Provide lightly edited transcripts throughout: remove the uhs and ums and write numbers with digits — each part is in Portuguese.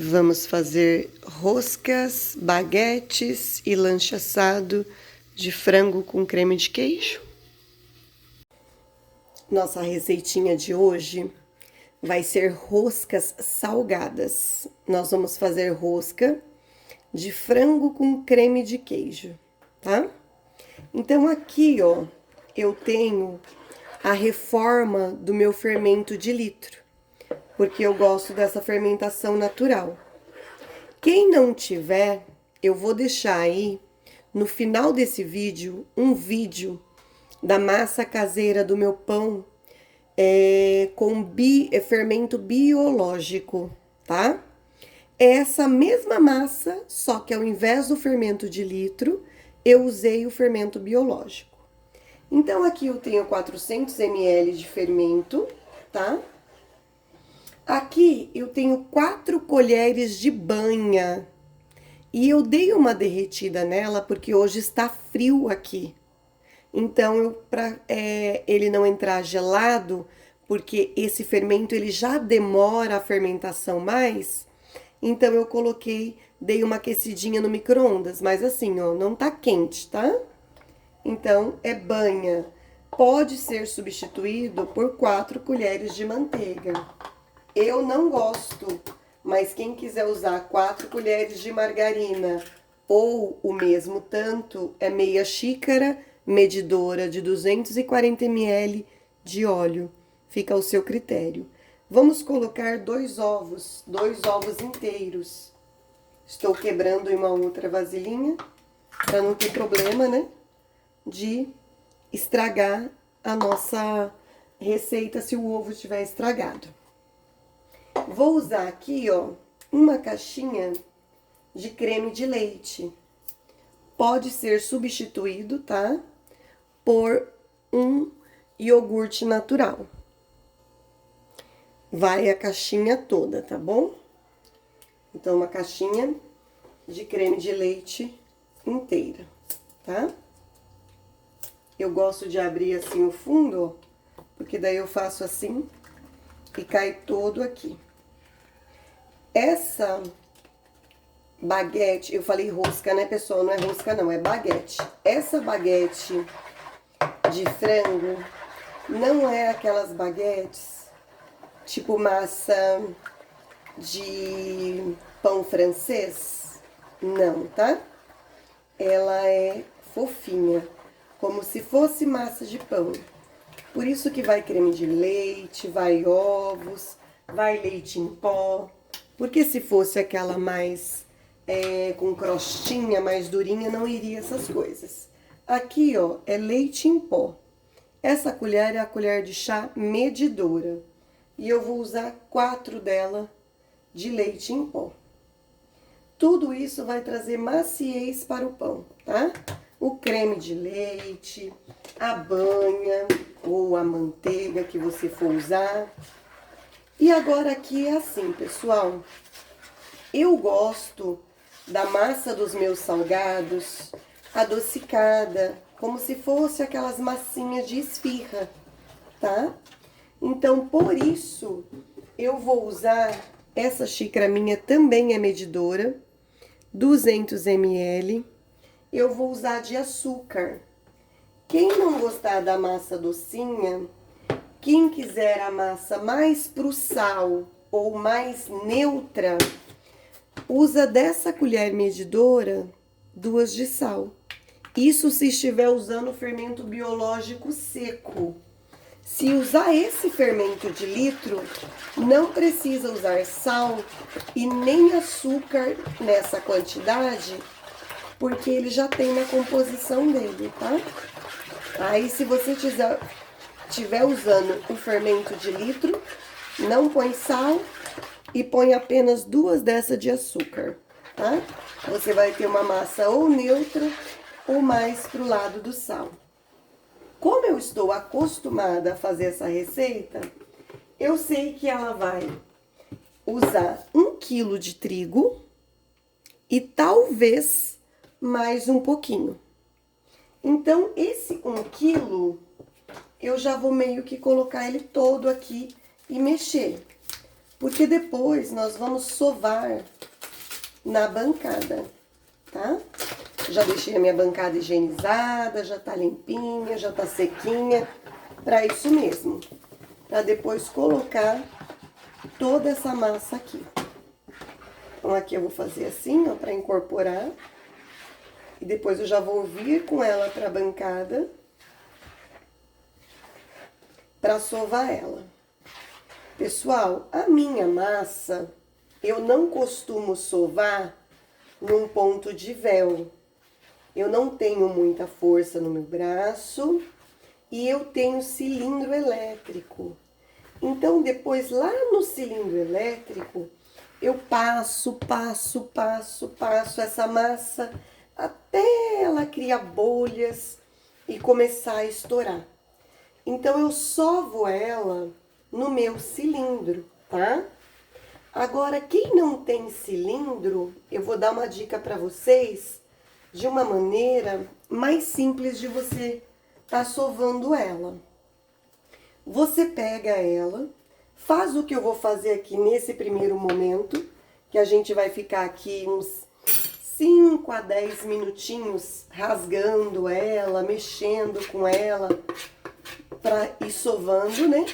Vamos fazer roscas, baguetes e lanche assado de frango com creme de queijo. Nossa receitinha de hoje vai ser roscas salgadas. Nós vamos fazer rosca de frango com creme de queijo, tá? Então aqui, ó, eu tenho a reforma do meu fermento de litro, porque eu gosto dessa fermentação natural. Quem não tiver, eu vou deixar aí no final desse vídeo um vídeo da massa caseira do meu pão com fermento biológico, tá? É essa mesma massa, só que ao invés do fermento de litro, eu usei o fermento biológico. Então aqui eu tenho 400 ml de fermento, tá? Aqui eu tenho 4 colheres de banha e eu dei uma derretida nela porque hoje está frio aqui. Então, para ele não entrar gelado, porque esse fermento ele já demora a fermentação mais, então eu dei uma aquecidinha no micro-ondas, mas assim, ó, não tá quente, tá? Então, é banha. Pode ser substituído por 4 colheres de manteiga. Eu não gosto, mas quem quiser usar 4 colheres de margarina ou o mesmo tanto, é meia xícara medidora de 240 ml de óleo. Fica ao seu critério. Vamos colocar 2 ovos inteiros. Estou quebrando em uma outra vasilhinha, para não ter problema, né, de estragar a nossa receita se o ovo estiver estragado. Vou usar aqui, ó, uma caixinha de creme de leite. Pode ser substituído, tá? Por um iogurte natural. Vai a caixinha toda, tá bom? Então, uma caixinha de creme de leite inteira, tá? Eu gosto de abrir assim o fundo, ó, porque daí eu faço assim e cai todo aqui. Essa baguete, eu falei rosca, né, pessoal? Não é rosca, não, é baguete. Essa baguete de frango não é aquelas baguetes tipo massa de pão francês, não, tá? Ela é fofinha, como se fosse massa de pão. Por isso que vai creme de leite, vai ovos, vai leite em pó. Porque se fosse aquela mais com crostinha, mais durinha, não iria essas coisas. Aqui, ó, é leite em pó. Essa colher é a colher de chá medidora. E eu vou usar 4 dela de leite em pó. Tudo isso vai trazer maciez para o pão, tá? O creme de leite, a banha ou a manteiga que você for usar. E agora aqui é assim, pessoal. Eu gosto da massa dos meus salgados adocicada, como se fosse aquelas massinhas de esfirra, tá? Então, por isso, eu vou usar, essa xícara minha também é medidora, 200 ml. Eu vou usar de açúcar. Quem não gostar da massa docinha, quem quiser a massa mais pro sal ou mais neutra, usa dessa colher medidora 2 de sal. Isso se estiver usando o fermento biológico seco. Se usar esse fermento de litro, não precisa usar sal e nem açúcar nessa quantidade, porque ele já tem na composição dele, tá? Aí, se você estiver usando o fermento de litro, não põe sal e põe apenas 2 dessas de açúcar, tá? Você vai ter uma massa ou neutra ou mais pro lado do sal. Como eu estou acostumada a fazer essa receita, eu sei que ela vai usar 1 quilo de trigo e talvez mais um pouquinho. Então, esse 1 quilo, eu já vou meio que colocar ele todo aqui e mexer. porque depois nós vamos sovar na bancada, tá? Já deixei a minha bancada higienizada, já tá limpinha, já tá sequinha, pra isso mesmo. Pra depois colocar toda essa massa aqui. Então, aqui eu vou fazer assim, ó, pra incorporar. E depois eu já vou vir com ela pra bancada pra sovar ela. Pessoal, a minha massa, eu não costumo sovar num ponto de véu. Eu não tenho muita força no meu braço e eu tenho cilindro elétrico. Então, depois, lá no cilindro elétrico, eu passo essa massa até ela criar bolhas e começar a estourar. Então, eu sovo ela no meu cilindro, tá? Agora, quem não tem cilindro, eu vou dar uma dica para vocês de uma maneira mais simples de você tá sovando ela. Você pega ela, faz o que eu vou fazer aqui nesse primeiro momento, que a gente vai ficar aqui uns 5 a 10 minutinhos rasgando ela, mexendo com ela, pra ir sovando, né?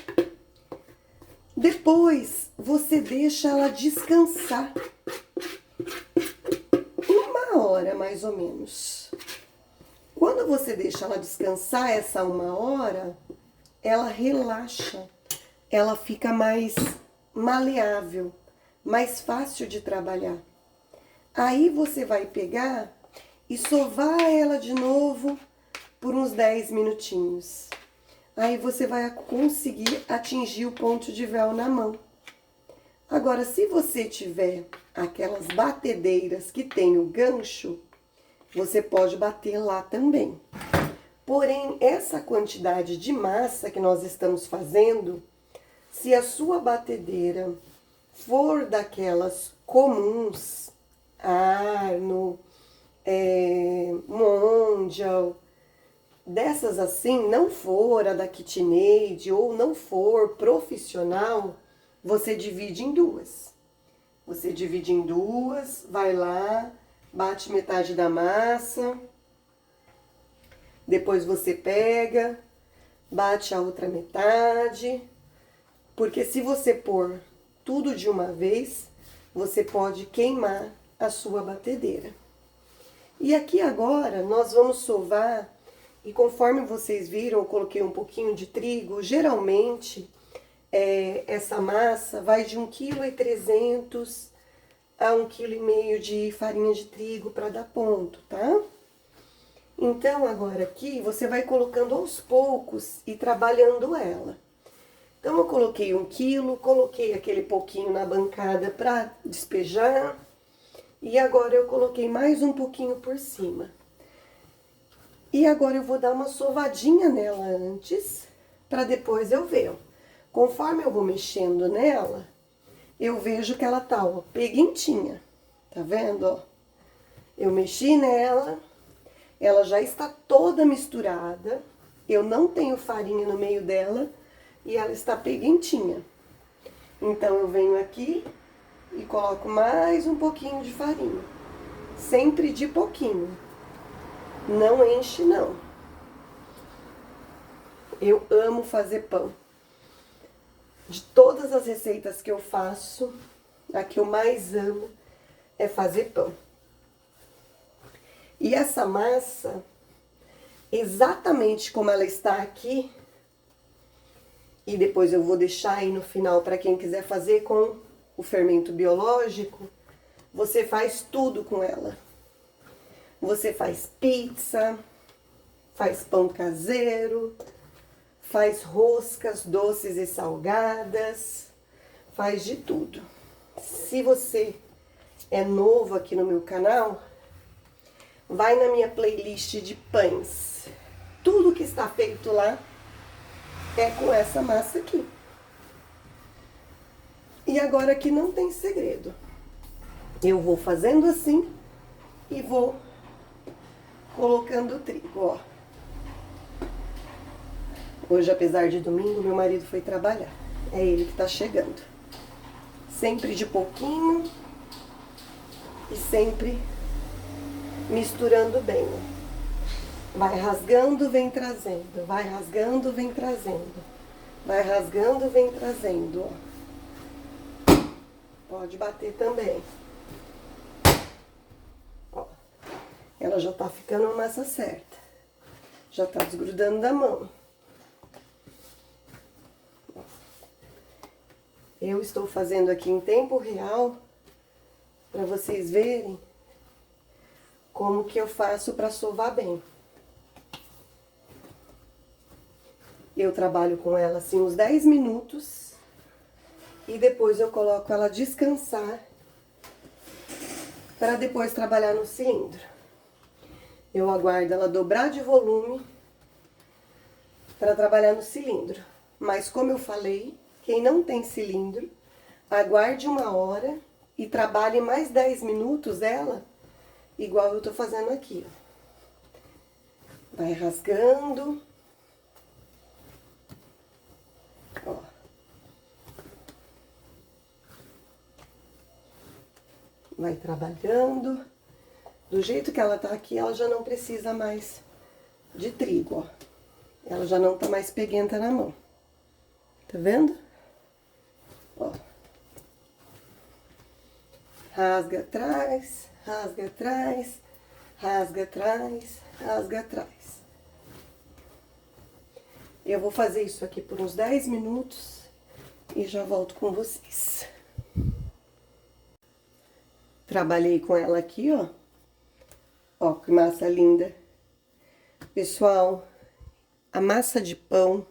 Depois, você deixa ela descansar. 1 hora, mais ou menos. Quando você deixa ela descansar essa 1 hora, ela relaxa. Ela fica mais maleável, mais fácil de trabalhar. Aí você vai pegar e sovar ela de novo por uns 10 minutinhos. Aí você vai conseguir atingir o ponto de véu na mão. Agora, se você tiver aquelas batedeiras que tem o gancho, você pode bater lá também. Porém, essa quantidade de massa que nós estamos fazendo, se a sua batedeira for daquelas comuns, Arno, Mondial, dessas assim, não for a da KitchenAid ou não for profissional, você divide em duas. Você divide em duas, vai lá, bate metade da massa, depois você pega, bate a outra metade, porque se você pôr tudo de uma vez, você pode queimar a sua batedeira. E aqui agora nós vamos sovar, e conforme vocês viram, eu coloquei um pouquinho de trigo. Geralmente, essa massa vai de 1,3 kg a 1,5 kg de farinha de trigo para dar ponto, tá? Então, agora aqui, você vai colocando aos poucos e trabalhando ela. Então, eu coloquei 1 kg, coloquei aquele pouquinho na bancada para despejar. E agora eu coloquei mais um pouquinho por cima. E agora eu vou dar uma sovadinha nela antes, para depois eu ver, ó. Conforme eu vou mexendo nela, eu vejo que ela tá, ó, peguentinha. Tá vendo, ó? Eu mexi nela, ela já está toda misturada. Eu não tenho farinha no meio dela e ela está peguentinha. Então, eu venho aqui e coloco mais um pouquinho de farinha. Sempre de pouquinho. Não enche, não. Eu amo fazer pão. De todas as receitas que eu faço, a que eu mais amo é fazer pão. E essa massa, exatamente como ela está aqui, e depois eu vou deixar aí no final para quem quiser fazer com o fermento biológico, você faz tudo com ela. Você faz pizza, faz pão caseiro, faz roscas doces e salgadas, faz de tudo. Se você é novo aqui no meu canal, vai na minha playlist de pães. Tudo que está feito lá é com essa massa aqui. E agora aqui não tem segredo. Eu vou fazendo assim e vou colocando o trigo, ó. Hoje, apesar de domingo, meu marido foi trabalhar. É ele que tá chegando. Sempre de pouquinho e sempre misturando bem. Vai rasgando, vem trazendo. Vai rasgando, vem trazendo. Vai rasgando, vem trazendo, ó. Pode bater também. Ó. Ela já tá ficando a massa certa. Já tá desgrudando da mão. Eu estou fazendo aqui em tempo real para vocês verem como que eu faço para sovar bem. Eu trabalho com ela assim uns 10 minutos e depois eu coloco ela descansar para depois trabalhar no cilindro. Eu aguardo ela dobrar de volume para trabalhar no cilindro. Mas como eu falei, quem não tem cilindro, aguarde 1 hora e trabalhe mais 10 minutos ela, igual eu tô fazendo aqui, ó. Vai rasgando. Ó. Vai trabalhando. Do jeito que ela tá aqui, ela já não precisa mais de trigo, ó. Ela já não tá mais peguenta na mão. Tá vendo? Ó. Rasga atrás, rasga atrás, rasga atrás, rasga atrás. Eu vou fazer isso aqui por uns 10 minutos e já volto com vocês. Trabalhei com ela aqui, ó. Ó, que massa linda. Pessoal, a massa de pão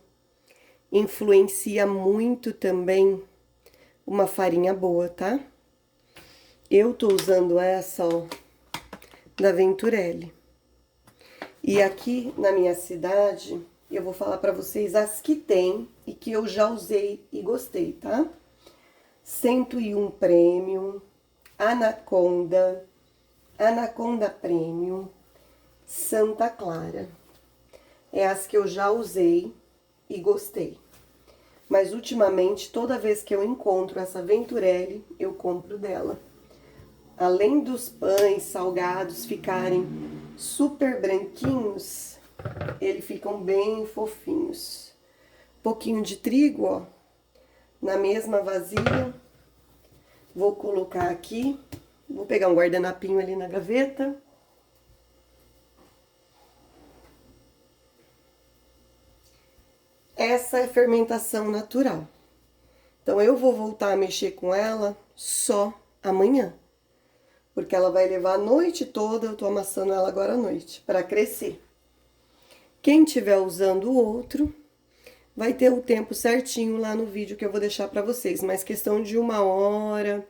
influencia muito também uma farinha boa, tá? Eu tô usando essa, ó, da Venturelli. E aqui na minha cidade, eu vou falar pra vocês as que tem e que eu já usei e gostei, tá? 101 Premium, Anaconda, Anaconda Premium, Santa Clara. É as que eu já usei e gostei. Mas ultimamente, toda vez que eu encontro essa Venturelli, eu compro dela. Além dos pães salgados ficarem super branquinhos, eles ficam bem fofinhos. Pouquinho de trigo, ó, na mesma vasilha. Vou colocar aqui. Vou pegar um guardanapinho ali na gaveta. Essa é fermentação natural. Então, eu vou voltar a mexer com ela só amanhã. Porque ela vai levar a noite toda, eu tô amassando ela agora à noite, para crescer. Quem tiver usando o outro, vai ter o tempo certinho lá no vídeo que eu vou deixar para vocês. Mas questão de 1 hora,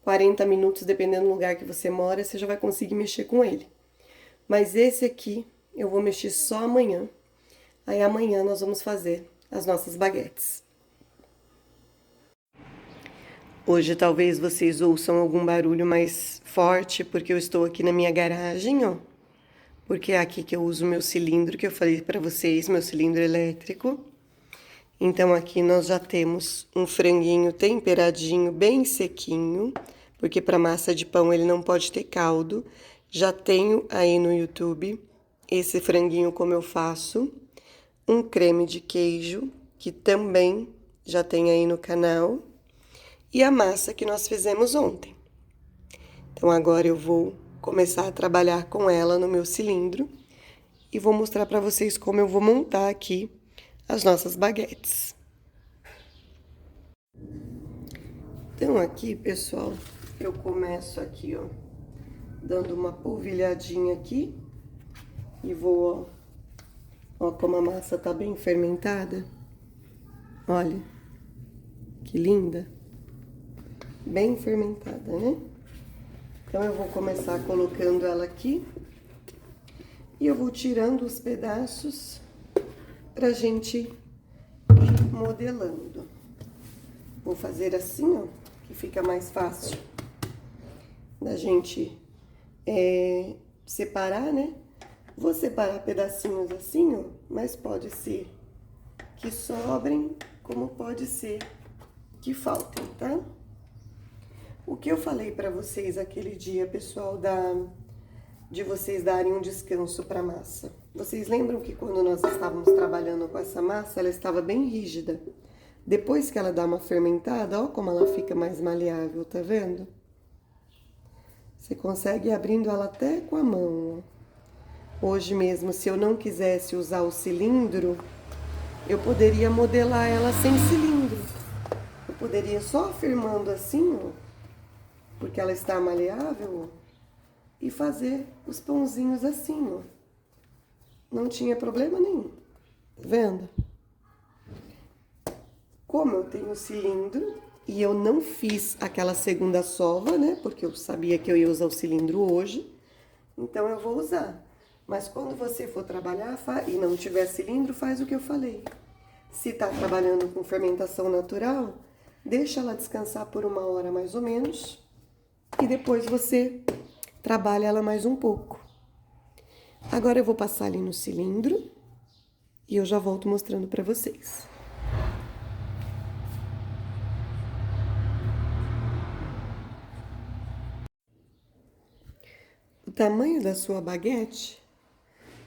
40 minutos, dependendo do lugar que você mora, você já vai conseguir mexer com ele. Mas esse aqui, eu vou mexer só amanhã. Aí amanhã nós vamos fazer as nossas baguetes. Hoje talvez vocês ouçam algum barulho mais forte, porque eu estou aqui na minha garagem, ó. Porque é aqui que eu uso o meu cilindro, que eu falei para vocês, meu cilindro elétrico. Então aqui nós já temos um franguinho temperadinho, bem sequinho, porque para massa de pão ele não pode ter caldo. Já tenho aí no YouTube esse franguinho como eu faço. Um creme de queijo, que também já tem aí no canal, e a massa que nós fizemos ontem. Então, agora eu vou começar a trabalhar com ela no meu cilindro e vou mostrar para vocês como eu vou montar aqui as nossas baguetes. Então, aqui, pessoal, eu começo aqui, ó, dando uma polvilhadinha aqui e vou, ó, como a massa tá bem fermentada. Olha, que linda. Bem fermentada, né? Então, eu vou começar colocando ela aqui. E eu vou tirando os pedaços pra gente ir modelando. Vou fazer assim, ó, que fica mais fácil da gente separar, né? Vou separar pedacinhos assim, ó, mas pode ser que sobrem, como pode ser que faltem, tá? O que eu falei para vocês aquele dia, pessoal, de vocês darem um descanso para a massa. Vocês lembram que quando nós estávamos trabalhando com essa massa, ela estava bem rígida. Depois que ela dá uma fermentada, ó como ela fica mais maleável, tá vendo? Você consegue ir abrindo ela até com a mão, ó. Hoje mesmo, se eu não quisesse usar o cilindro, eu poderia modelar ela sem cilindro. Eu poderia só firmando assim, ó, porque ela está maleável, ó, e fazer os pãozinhos assim, ó. Não tinha problema nenhum, tá vendo? Como eu tenho cilindro e eu não fiz aquela segunda sova, né? Porque eu sabia que eu ia usar o cilindro hoje, então eu vou usar. Mas quando você for trabalhar e não tiver cilindro, faz o que eu falei. Se tá trabalhando com fermentação natural, deixa ela descansar por 1 hora mais ou menos e depois você trabalha ela mais um pouco. Agora eu vou passar ali no cilindro e eu já volto mostrando para vocês. O tamanho da sua baguete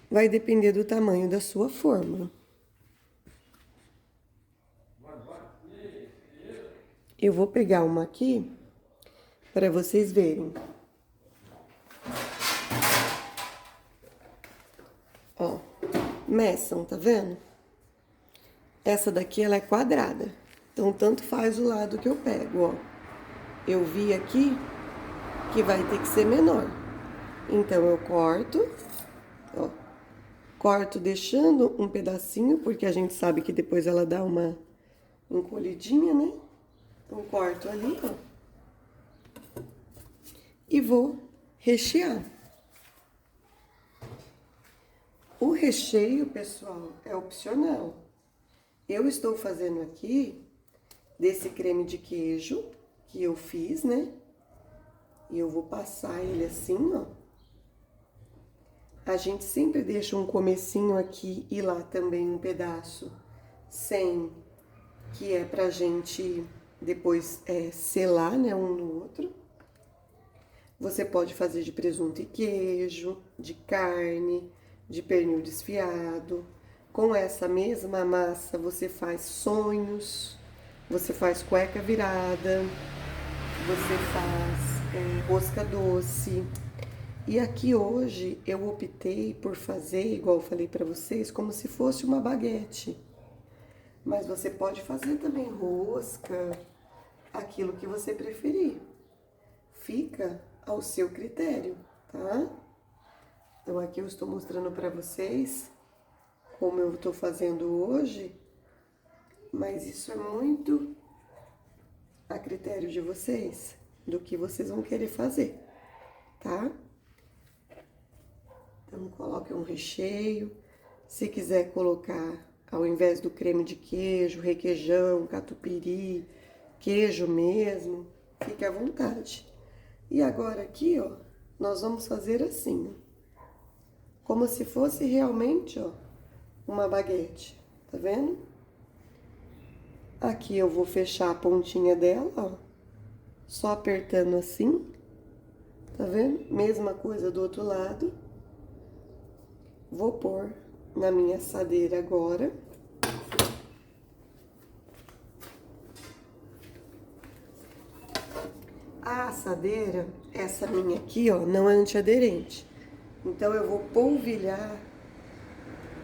vai depender do tamanho da sua forma. Eu vou pegar uma aqui para vocês verem. Ó, meçam, tá vendo? Essa daqui, ela é quadrada. Então, tanto faz o lado que eu pego, ó. Eu vi aqui que vai ter que ser menor. Então, eu corto, ó. Corto deixando um pedacinho, porque a gente sabe que depois ela dá uma encolhidinha, né? Então, corto ali, ó. E vou rechear. O recheio, pessoal, é opcional. Eu estou fazendo aqui desse creme de queijo que eu fiz, né? E eu vou passar ele assim, ó. A gente sempre deixa um comecinho aqui e lá também um pedaço sem, que é pra gente depois selar, né, um no outro. Você pode fazer de presunto e queijo, de carne, de pernil desfiado. Com essa mesma massa você faz sonhos, você faz cueca virada, você faz rosca doce. E aqui hoje eu optei por fazer, igual eu falei para vocês, como se fosse uma baguete. Mas você pode fazer também rosca, aquilo que você preferir. Fica ao seu critério, tá? Então aqui eu estou mostrando para vocês como eu estou fazendo hoje, mas isso é muito a critério de vocês, do que vocês vão querer fazer, tá? Então, coloque um recheio. Se quiser colocar, ao invés do creme de queijo, requeijão, catupiry, queijo mesmo, fique à vontade. E agora aqui, ó, nós vamos fazer assim, ó, como se fosse realmente, ó, uma baguete, tá vendo? Aqui eu vou fechar a pontinha dela, ó, só apertando assim, tá vendo? Mesma coisa do outro lado. Vou pôr na minha assadeira agora. A assadeira, essa minha aqui, ó, não é antiaderente. Então, eu vou polvilhar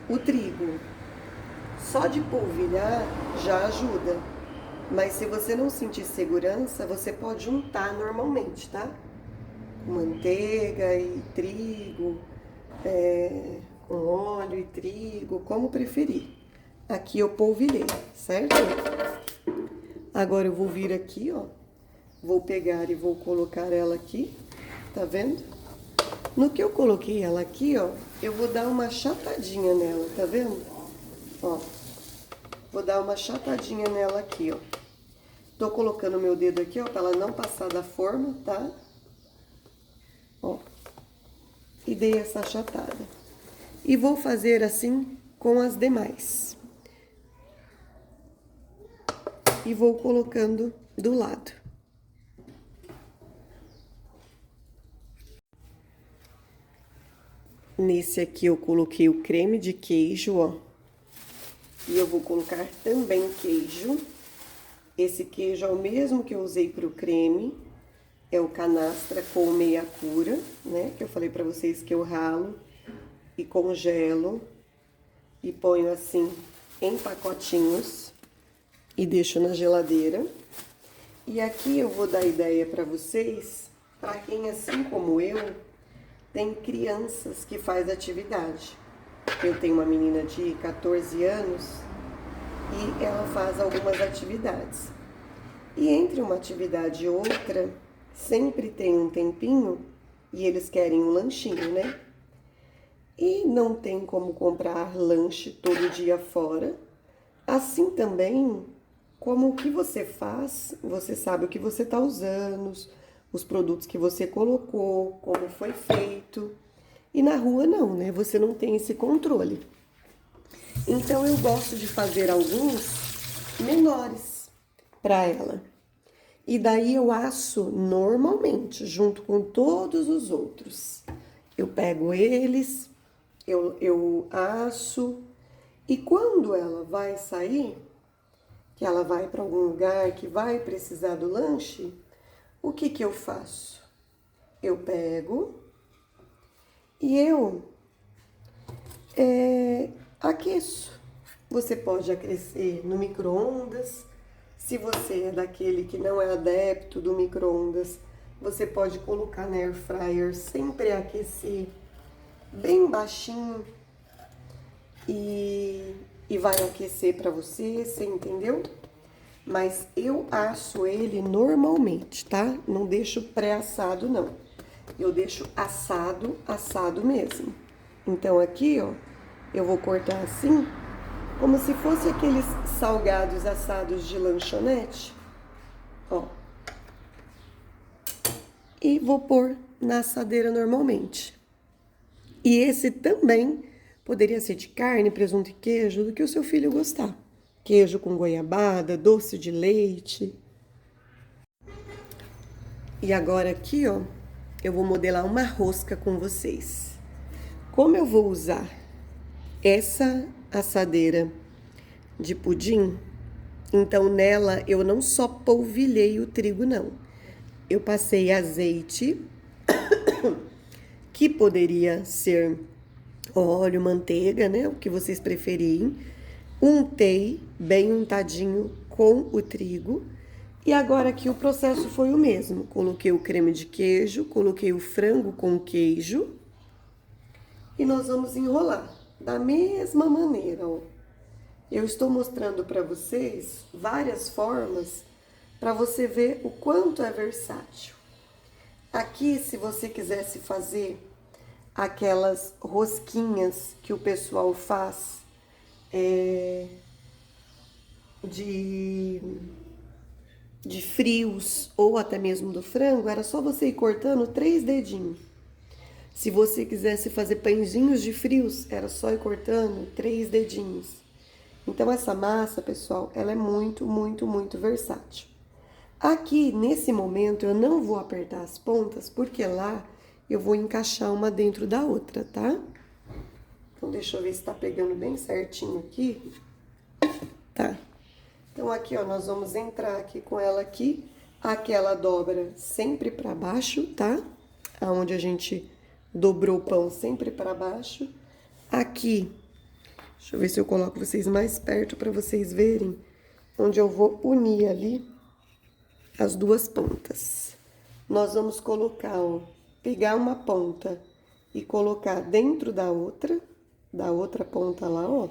o trigo. Só de polvilhar já ajuda. Mas se você não sentir segurança, você pode untar normalmente, tá? Com manteiga e trigo, com óleo e trigo, como preferir. Aqui eu polvilhei, certo? Agora eu vou vir aqui, ó. Vou pegar e vou colocar ela aqui, tá vendo? No que eu coloquei ela aqui, ó, eu vou dar uma chatadinha nela, tá vendo? Ó, vou dar uma chatadinha nela aqui, ó. Tô colocando meu dedo aqui, ó, pra ela não passar da forma, tá? Ó, e dei essa achatada. E vou fazer assim com as demais. E vou colocando do lado. Nesse aqui eu coloquei o creme de queijo, ó. E eu vou colocar também queijo. Esse queijo é o mesmo que eu usei para o creme. É o canastra com meia cura, né? Que eu falei para vocês que eu ralo e congelo. E ponho assim em pacotinhos. E deixo na geladeira. E aqui eu vou dar ideia para vocês, para quem assim como eu, tem crianças que faz atividade. Eu tenho uma menina de 14 anos e ela faz algumas atividades. E entre uma atividade e outra, sempre tem um tempinho e eles querem um lanchinho, né? E não tem como comprar lanche todo dia fora. Assim também, como o que você faz, você sabe o que você está usando, os produtos que você colocou, como foi feito. E na rua não, né? Você não tem esse controle. Então eu gosto de fazer alguns menores para ela. E daí eu asso normalmente, junto com todos os outros. Eu pego eles, eu asso, e quando ela vai sair, que ela vai para algum lugar que vai precisar do lanche, o que que eu faço? Eu pego e eu aqueço. Você pode aquecer no micro-ondas. Se você é daquele que não é adepto do micro-ondas, você pode colocar na air fryer, sempre aquecer bem baixinho e vai aquecer para você, você entendeu? Mas eu asso ele normalmente, tá? Não deixo pré-assado, não. Eu deixo assado, assado mesmo. Então aqui, ó, eu vou cortar assim, como se fosse aqueles salgados assados de lanchonete, ó. E vou pôr na assadeira normalmente. E esse também poderia ser de carne, presunto e queijo, do que o seu filho gostar. Queijo com goiabada, doce de leite. E agora aqui, ó, eu vou modelar uma rosca com vocês. Como eu vou usar essa assadeira de pudim, então nela eu não só polvilhei o trigo, não. Eu passei azeite, que poderia ser óleo, manteiga, né? O que vocês preferirem. Untei bem untadinho com o trigo. E agora aqui o processo foi o mesmo. Coloquei o creme de queijo, coloquei o frango com queijo. E nós vamos enrolar da mesma maneira, ó. Eu estou mostrando para vocês várias formas para você ver o quanto é versátil. Aqui, se você quisesse fazer aquelas rosquinhas que o pessoal faz de frios ou até mesmo do frango, era só você ir cortando 3 dedinhos. Se você quisesse fazer pãezinhos de frios, era só ir cortando 3 dedinhos. Então essa massa, pessoal, ela é muito, muito, muito versátil. Aqui, nesse momento, eu não vou apertar as pontas, porque lá eu vou encaixar uma dentro da outra, tá? Então, deixa eu ver se tá pegando bem certinho aqui. Tá. Então, aqui, ó, nós vamos entrar aqui com ela aqui. Aquela dobra sempre pra baixo, tá? Aonde a gente dobrou o pão sempre pra baixo. Aqui, deixa eu ver se eu coloco vocês mais perto pra vocês verem. Onde eu vou unir ali as duas pontas. Nós vamos colocar, ó, pegar uma ponta e colocar dentro da outra ponta lá, ó.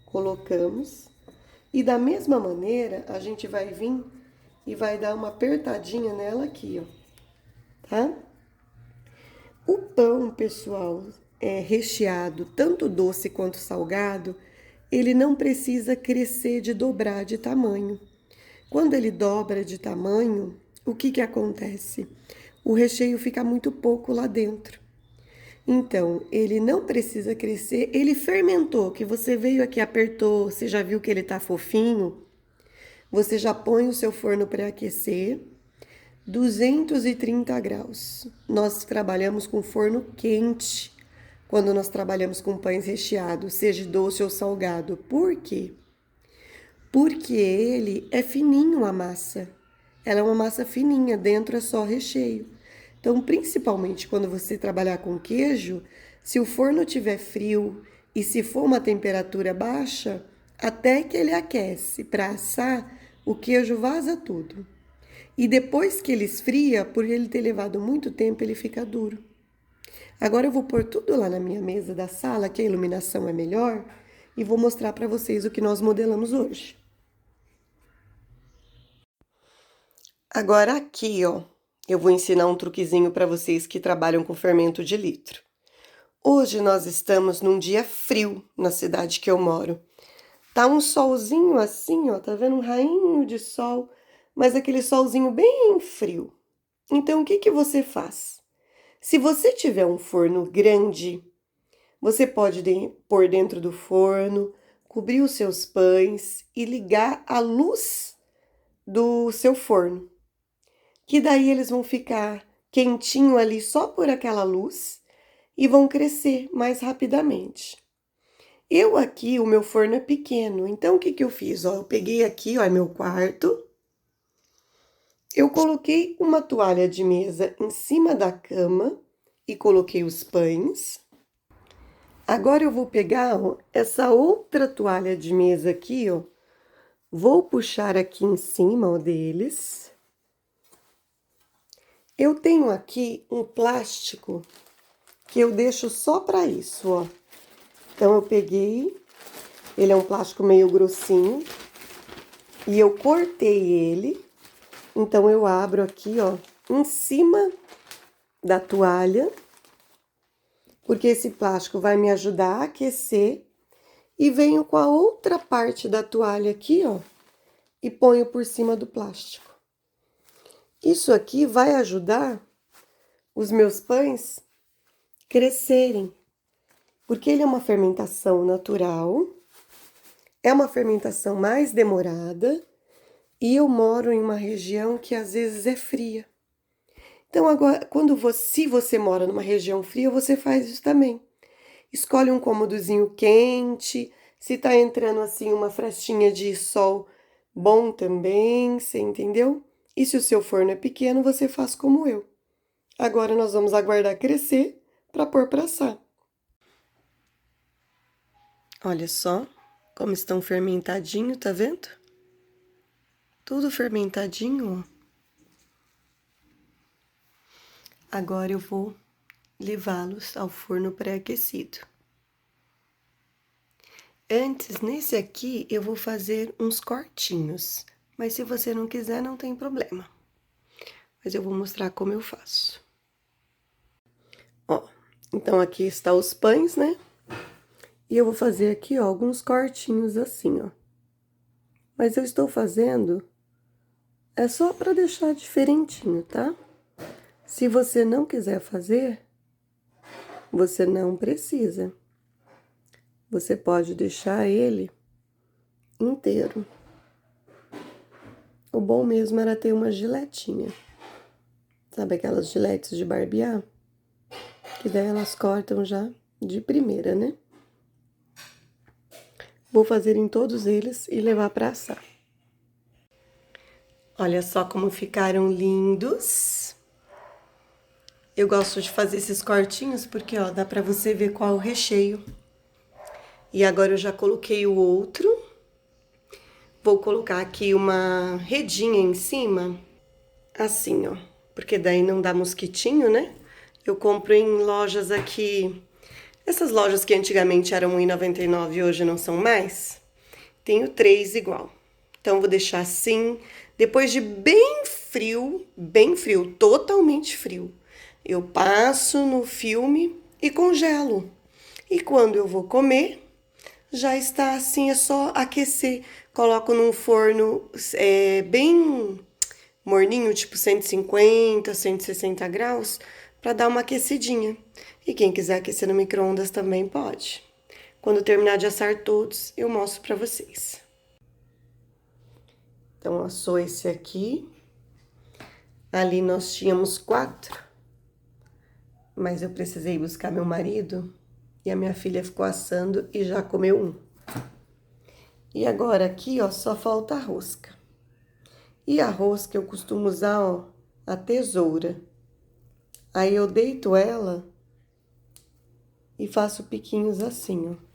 Colocamos. E da mesma maneira, a gente vai vir e vai dar uma apertadinha nela aqui, ó. Tá? O pão, pessoal, é recheado, tanto doce quanto salgado, ele não precisa crescer de dobrar de tamanho. Quando ele dobra de tamanho, o que que acontece? O recheio fica muito pouco lá dentro. Então, ele não precisa crescer, ele fermentou, que você veio aqui, apertou, você já viu que ele tá fofinho? Você já põe o seu forno para aquecer, 230 graus. Nós trabalhamos com forno quente quando nós trabalhamos com pães recheados, seja doce ou salgado. Por quê? Porque ele é fininho a massa. Ela é uma massa fininha, dentro é só recheio. Então, principalmente quando você trabalhar com queijo, se o forno estiver frio e se for uma temperatura baixa, até que ele aquece para assar, o queijo vaza tudo. E depois que ele esfria, por ele ter levado muito tempo, ele fica duro. Agora eu vou pôr tudo lá na minha mesa da sala, que a iluminação é melhor, e vou mostrar para vocês o que nós modelamos hoje. Agora aqui, ó, eu vou ensinar um truquezinho para vocês que trabalham com fermento de litro. Hoje nós estamos num dia frio na cidade que eu moro. Tá um solzinho assim, ó, tá vendo um rainho de sol, mas aquele solzinho bem frio. Então o que que você faz? Se você tiver um forno grande, você pode pôr dentro do forno, cobrir os seus pães e ligar a luz do seu forno. Que daí eles vão ficar quentinho ali só por aquela luz e vão crescer mais rapidamente. Eu aqui, o meu forno é pequeno, então o que que eu fiz? Ó, eu peguei aqui, ó, é meu quarto. Eu coloquei uma toalha de mesa em cima da cama e coloquei os pães. Agora eu vou pegar, ó, essa outra toalha de mesa aqui, ó. Vou puxar aqui em cima, ó, deles. Eu tenho aqui um plástico que eu deixo só para isso, ó. Então, eu peguei, ele é um plástico meio grossinho, e eu cortei ele. Então, eu abro aqui, ó, em cima da toalha, porque esse plástico vai me ajudar a aquecer. E venho com a outra parte da toalha aqui, ó, e ponho por cima do plástico. Isso aqui vai ajudar os meus pães crescerem, porque ele é uma fermentação natural, é uma fermentação mais demorada e eu moro em uma região que às vezes é fria. Então, agora, se você mora numa região fria, você faz isso também. Escolhe um cômodozinho quente, se tá entrando assim uma frestinha de sol, bom também, você entendeu? E se o seu forno é pequeno, você faz como eu. Agora nós vamos aguardar crescer para pôr para assar. Olha só como estão fermentadinho, tá vendo? Tudo fermentadinho, ó. Agora eu vou levá-los ao forno pré-aquecido. Antes, nesse aqui, eu vou fazer uns cortinhos, mas se você não quiser, não tem problema. Mas eu vou mostrar como eu faço. Ó, então aqui está os pães, né? E eu vou fazer aqui, ó, alguns cortinhos assim, ó. Mas eu estou fazendo, é só para deixar diferentinho, tá? Se você não quiser fazer, você não precisa. Você pode deixar ele inteiro. O bom mesmo era ter uma giletinha. Sabe aquelas giletes de barbear? Que daí elas cortam já de primeira, né? Vou fazer em todos eles e levar para assar. Olha só como ficaram lindos. Eu gosto de fazer esses cortinhos porque, ó, dá para você ver qual é o recheio. E agora eu já coloquei o outro. Vou colocar aqui uma redinha em cima, assim, ó, porque daí não dá mosquitinho, né? Eu compro em lojas aqui, essas lojas que antigamente eram R$1,99 e hoje não são mais. Tenho 3 igual. Então, vou deixar assim, depois de bem frio, totalmente frio. Eu passo no filme e congelo. E quando eu vou comer, já está assim, é só aquecer. Coloco num forno bem morninho, tipo 150, 160 graus, para dar uma aquecidinha. E quem quiser aquecer no micro-ondas também pode. Quando terminar de assar todos, eu mostro para vocês. Então, assou esse aqui. Ali nós tínhamos 4, mas eu precisei buscar meu marido E a minha filha ficou assando e já comeu um. E agora aqui, ó, só falta a rosca. E a rosca eu costumo usar, ó, a tesoura. Aí eu deito ela e faço piquinhos assim, ó.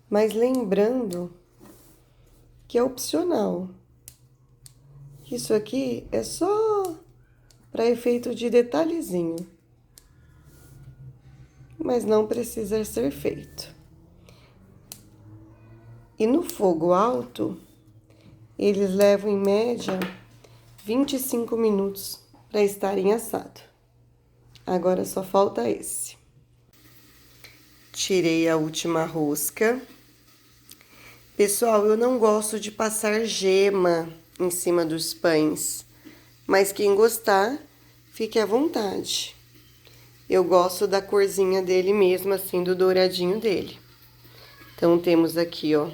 Mas lembrando que é opcional. Isso aqui é só para efeito de detalhezinho. Mas não precisa ser feito. E no fogo alto, eles levam em média 25 minutos para estarem assados. Agora só falta esse. Tirei a última rosca. Pessoal, eu não gosto de passar gema em cima dos pães, mas quem gostar, fique à vontade. Eu gosto da corzinha dele mesmo, assim, do douradinho dele. Então, temos aqui, ó,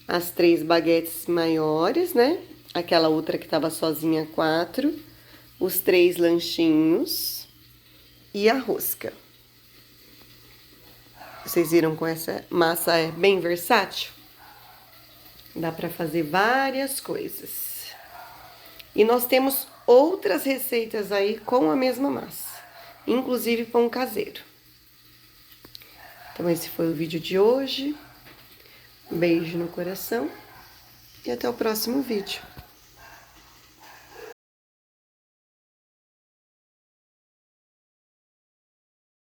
as 3 baguetes maiores, né? Aquela outra que tava sozinha, 4. Os 3 lanchinhos e a rosca. Vocês viram com essa massa é bem versátil? Dá para fazer várias coisas. E nós temos outras receitas aí com a mesma massa, inclusive pão caseiro. Então esse foi o vídeo de hoje. Beijo no coração e até o próximo vídeo.